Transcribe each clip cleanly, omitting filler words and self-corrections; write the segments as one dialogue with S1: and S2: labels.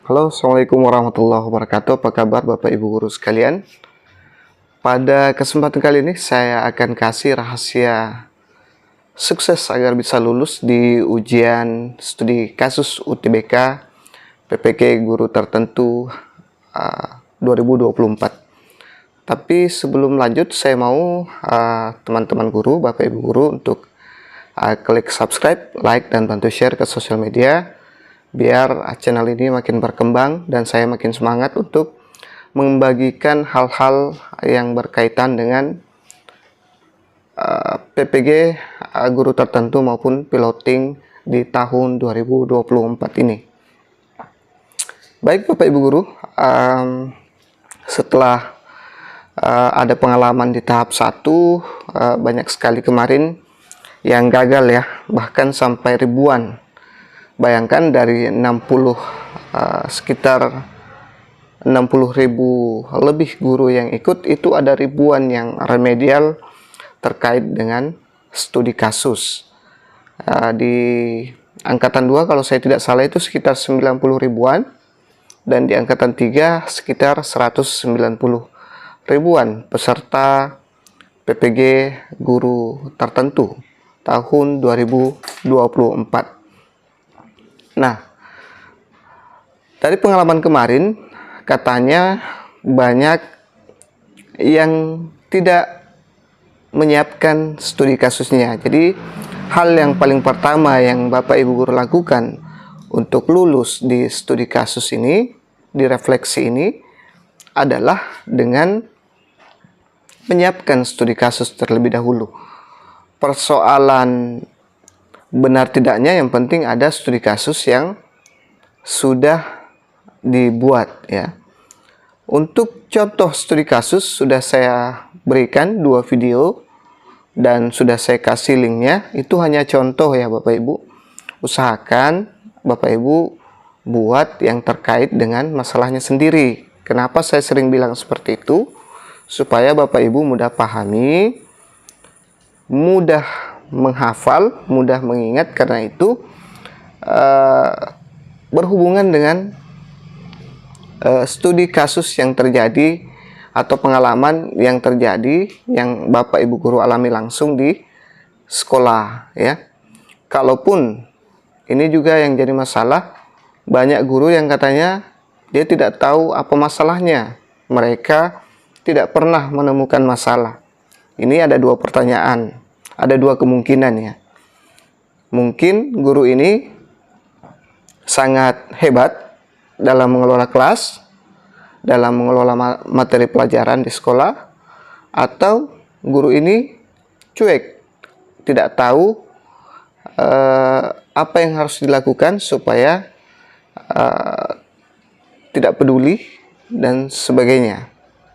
S1: Halo, Assalamualaikum warahmatullahi wabarakatuh. Apa kabar Bapak Ibu guru sekalian? Pada kesempatan kali ini saya akan kasih rahasia sukses agar bisa lulus di ujian studi kasus UTBK PPG guru tertentu 2024. Tapi sebelum lanjut, saya mau teman-teman guru, Bapak Ibu guru untuk klik subscribe, like, dan bantu share ke sosial media biar channel ini makin berkembang dan saya makin semangat untuk membagikan hal-hal yang berkaitan dengan PPG guru tertentu maupun piloting di tahun 2024 ini. Baik Bapak Ibu guru, setelah ada pengalaman di tahap 1, banyak sekali kemarin yang gagal ya, bahkan sampai ribuan. Bayangkan dari 60 sekitar 60.000 lebih guru yang ikut, itu ada ribuan yang remedial terkait dengan studi kasus. Di angkatan 2 kalau saya tidak salah itu sekitar 90 ribuan, dan di angkatan 3 sekitar 190 ribuan peserta PPG guru tertentu tahun 2024. Nah, dari pengalaman kemarin katanya banyak yang tidak menyiapkan studi kasusnya. Jadi hal yang paling pertama yang Bapak Ibu guru lakukan untuk lulus di studi kasus ini, di refleksi ini, adalah dengan menyiapkan studi kasus terlebih dahulu. Persoalan benar tidaknya, yang penting ada studi kasus yang sudah dibuat ya. Untuk contoh studi kasus sudah saya berikan 2 video dan sudah saya kasih linknya. Itu hanya contoh ya Bapak Ibu. Usahakan Bapak Ibu buat yang terkait dengan masalahnya sendiri. Kenapa saya sering bilang seperti itu? Supaya Bapak Ibu mudah pahami, mudah menghafal, mudah mengingat, karena itu berhubungan dengan studi kasus yang terjadi atau pengalaman yang terjadi yang Bapak Ibu guru alami langsung di sekolah ya. Kalaupun ini juga yang jadi masalah, banyak guru yang katanya dia tidak tahu apa masalahnya, mereka tidak pernah menemukan masalah. Ini ada 2 pertanyaan, ada 2 kemungkinan ya. Mungkin guru ini sangat hebat dalam mengelola kelas, dalam mengelola materi pelajaran di sekolah, atau guru ini cuek, tidak tahu apa yang harus dilakukan supaya tidak peduli dan sebagainya.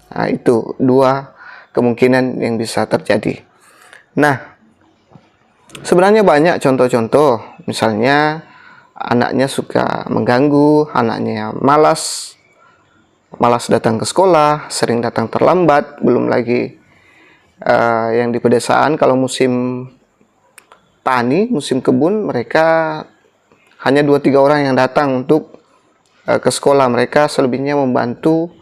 S1: Nah, itu 2 kemungkinan yang bisa terjadi. Nah, sebenarnya banyak contoh-contoh, misalnya anaknya suka mengganggu, anaknya malas datang ke sekolah, sering datang terlambat, belum lagi yang di pedesaan kalau musim tani, musim kebun, mereka hanya 2-3 orang yang datang untuk ke sekolah. Mereka selebihnya membantu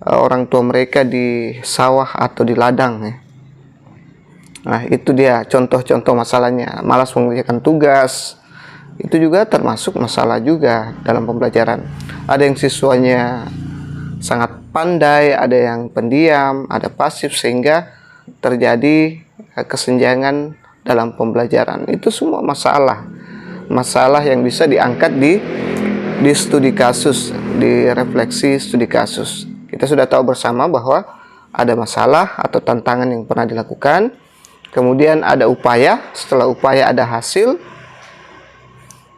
S1: orang tua mereka di sawah atau di ladang ya. Nah, itu dia contoh-contoh masalahnya. Malas mengerjakan tugas, itu juga termasuk masalah juga dalam pembelajaran. Ada yang siswanya sangat pandai, ada yang pendiam, ada pasif, sehingga terjadi kesenjangan dalam pembelajaran. Itu semua masalah yang bisa diangkat di studi kasus, di refleksi studi kasus. Kita sudah tahu bersama bahwa ada masalah atau tantangan yang pernah dilakukan, kemudian ada upaya, setelah upaya ada hasil,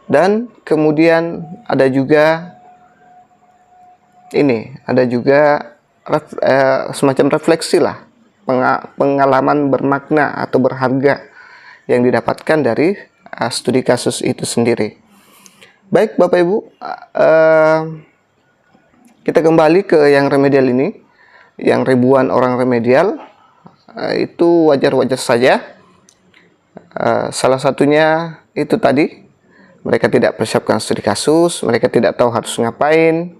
S1: dan kemudian ada juga semacam refleksi lah, pengalaman bermakna atau berharga yang didapatkan dari studi kasus itu sendiri. Baik Bapak Ibu, kita kembali ke yang remedial ini, yang ribuan orang remedial. Itu wajar-wajar saja. Salah satunya itu tadi, mereka tidak persiapkan studi kasus, mereka tidak tahu harus ngapain,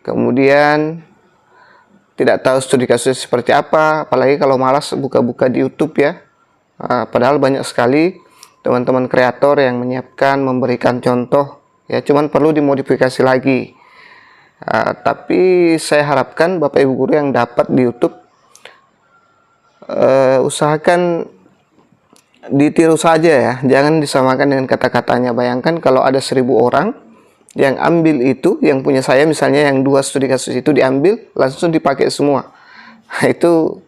S1: kemudian tidak tahu studi kasusnya seperti apa, apalagi kalau malas buka-buka di YouTube ya. Padahal banyak sekali teman-teman kreator yang menyiapkan, memberikan contoh, ya cuman perlu dimodifikasi lagi. Tapi saya harapkan Bapak Ibu guru yang dapat di YouTube, usahakan ditiru saja ya, jangan disamakan dengan kata-katanya. Bayangkan kalau ada 1000 orang yang ambil itu, yang punya saya misalnya, yang 2 studi kasus itu diambil, langsung dipakai semua. Itu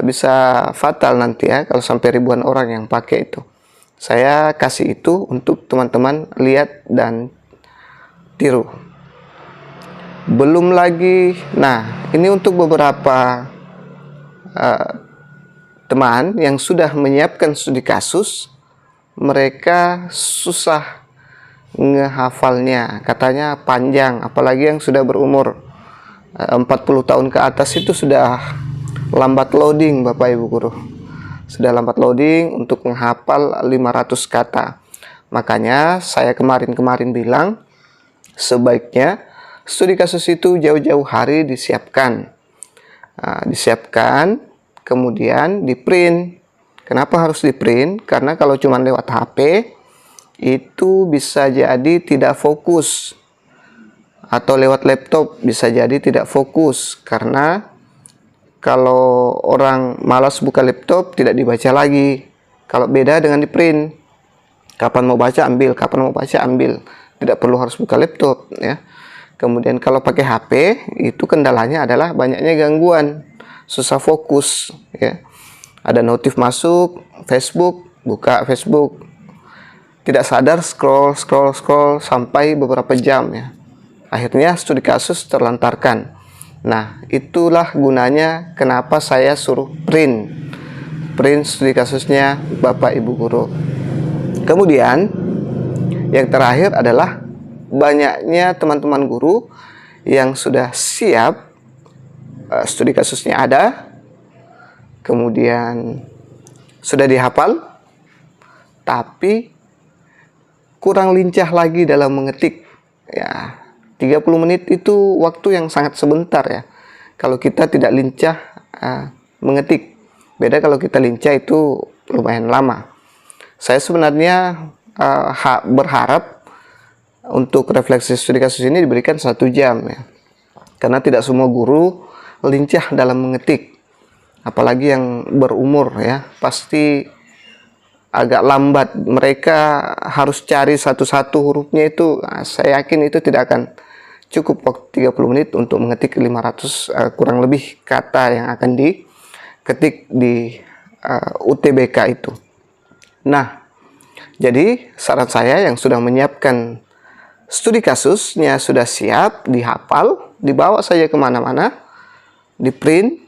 S1: bisa fatal nanti ya, kalau sampai ribuan orang yang pakai itu. Saya kasih itu untuk teman-teman lihat dan tiru. Belum lagi, nah ini untuk beberapa teman yang sudah menyiapkan studi kasus, mereka susah ngehafalnya, katanya panjang, apalagi yang sudah berumur 40 tahun ke atas itu sudah lambat loading Bapak Ibu guru. Sudah lambat loading untuk menghafal 500 kata. Makanya saya kemarin bilang sebaiknya studi kasus itu jauh-jauh hari disiapkan. Disiapkan, kemudian di print. Kenapa harus di print? Karena kalau cuma lewat HP itu bisa jadi tidak fokus, atau lewat laptop bisa jadi tidak fokus, karena kalau orang malas buka laptop tidak dibaca lagi. Kalau beda dengan di print, kapan mau baca ambil, kapan mau baca ambil, tidak perlu harus buka laptop ya. Kemudian kalau pakai HP itu kendalanya adalah banyaknya gangguan, susah fokus ya. Ada notif masuk Facebook, buka Facebook, tidak sadar scroll sampai beberapa jam ya. Akhirnya studi kasus terlantarkan. Nah, itulah gunanya kenapa saya suruh print studi kasusnya Bapak Ibu guru. Kemudian yang terakhir adalah banyaknya teman-teman guru yang sudah siap, studi kasusnya ada, kemudian sudah dihafal, tapi kurang lincah lagi dalam mengetik ya. 30 menit itu waktu yang sangat sebentar ya, kalau kita tidak lincah mengetik. Beda kalau kita lincah itu lumayan lama. Saya sebenarnya berharap untuk refleksi studi kasus ini diberikan 1 jam ya, karena tidak semua guru lincah dalam mengetik, apalagi yang berumur ya, pasti agak lambat. Mereka harus cari satu-satu hurufnya itu. Saya yakin itu tidak akan cukup waktu 30 menit untuk mengetik 500 kurang lebih kata yang akan diketik di UTBK itu. Nah, jadi saran saya yang sudah menyiapkan studi kasusnya sudah siap, dihafal, dibawa saja kemana-mana, di print,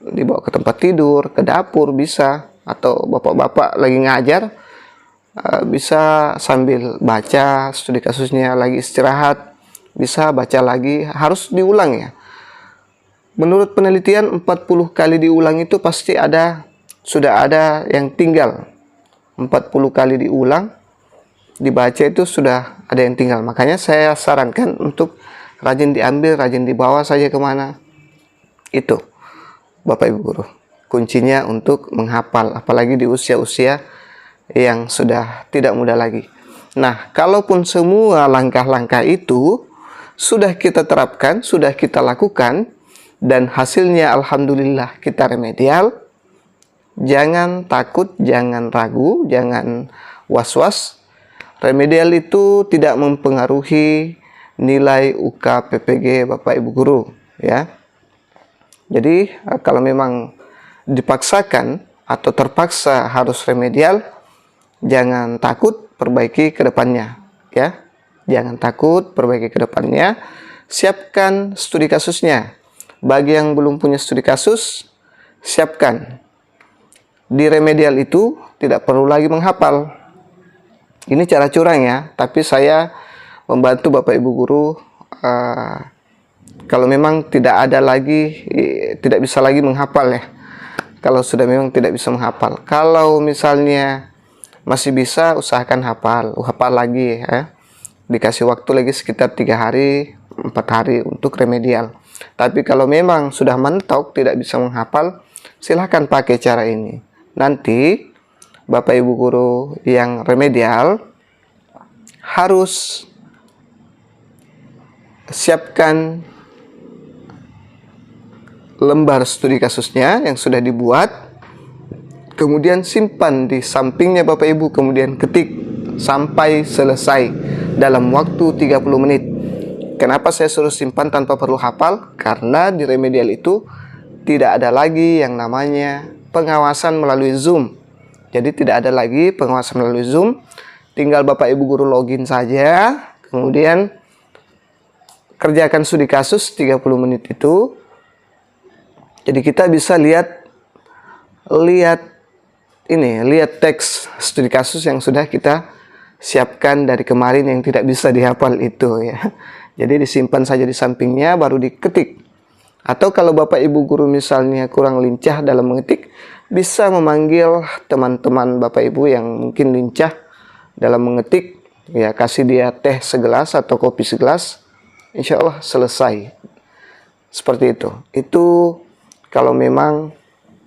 S1: dibawa ke tempat tidur, ke dapur bisa, atau bapak-bapak lagi ngajar bisa sambil baca studi kasusnya, lagi istirahat bisa baca lagi. Harus diulang ya. Menurut penelitian 40 kali diulang itu pasti sudah ada yang tinggal. 40 kali diulang, dibaca itu sudah ada yang tinggal. Makanya saya sarankan untuk rajin diambil, rajin dibawa saja kemana. Itu Bapak Ibu guru, kuncinya untuk menghafal, apalagi di usia-usia yang sudah tidak muda lagi. Nah, kalaupun semua langkah-langkah itu sudah kita terapkan, sudah kita lakukan, dan hasilnya alhamdulillah kita remedial, jangan takut, jangan ragu, jangan was-was. Remedial itu tidak mempengaruhi nilai UK PPG Bapak Ibu guru ya. Jadi kalau memang dipaksakan atau terpaksa harus remedial, jangan takut, perbaiki ke depannya ya. Jangan takut, perbaiki ke depannya. Siapkan studi kasusnya. Bagi yang belum punya studi kasus, siapkan. Di remedial itu tidak perlu lagi menghafal. Ini cara curang ya, tapi saya membantu Bapak Ibu guru kalau memang tidak bisa lagi menghafal ya. Kalau sudah memang tidak bisa menghafal. Kalau misalnya masih bisa usahakan hafal lagi ya. Dikasih waktu lagi sekitar 3 hari, 4 hari untuk remedial. Tapi kalau memang sudah mentok tidak bisa menghafal, silahkan pakai cara ini. Nanti Bapak Ibu guru yang remedial harus siapkan lembar studi kasusnya yang sudah dibuat, kemudian simpan di sampingnya Bapak Ibu, kemudian ketik sampai selesai dalam waktu 30 menit. Kenapa saya suruh simpan tanpa perlu hafal? Karena di remedial itu tidak ada lagi yang namanya pengawasan melalui Zoom. Jadi tidak ada lagi pengawasan melalui Zoom. Tinggal Bapak Ibu guru login saja, kemudian kerjakan studi kasus 30 menit itu. Jadi kita bisa lihat teks studi kasus yang sudah kita siapkan dari kemarin yang tidak bisa dihafal itu ya. Jadi disimpan saja di sampingnya baru diketik. Atau kalau Bapak Ibu guru misalnya kurang lincah dalam mengetik, bisa memanggil teman-teman Bapak Ibu yang mungkin lincah dalam mengetik, ya kasih dia teh segelas atau kopi segelas, insya Allah selesai. Seperti itu. Itu kalau memang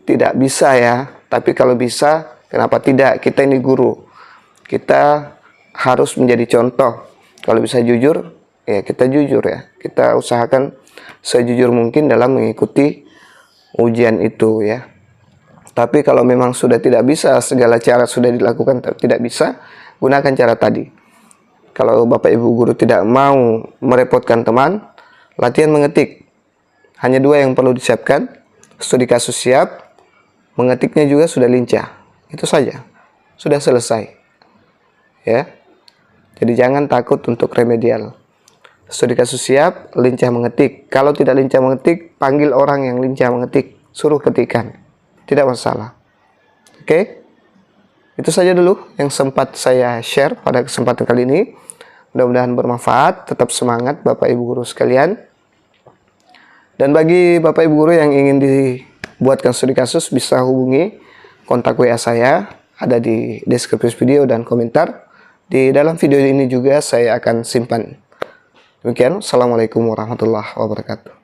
S1: tidak bisa ya. Tapi kalau bisa, kenapa tidak? Kita ini guru. Kita harus menjadi contoh. Kalau bisa jujur, ya kita jujur ya. Kita usahakan sejujur mungkin dalam mengikuti ujian itu ya. Tapi kalau memang sudah tidak bisa, segala cara sudah dilakukan tidak bisa, gunakan cara tadi. Kalau Bapak Ibu guru tidak mau merepotkan teman, latihan mengetik. Hanya 2 yang perlu disiapkan, studi kasus siap, mengetiknya juga sudah lincah. Itu saja, sudah selesai. Ya. Jadi jangan takut untuk remedial. Studi kasus siap, lincah mengetik. Kalau tidak lincah mengetik, panggil orang yang lincah mengetik, suruh ketikan. Tidak masalah. Oke? Itu saja dulu yang sempat saya share pada kesempatan kali ini. Mudah-mudahan bermanfaat. Tetap semangat Bapak Ibu guru sekalian. Dan bagi Bapak Ibu guru yang ingin dibuatkan studi kasus, bisa hubungi kontak WA saya, ada di deskripsi video dan komentar. Di dalam video ini juga saya akan simpan. Demikian, Assalamualaikum warahmatullahi wabarakatuh.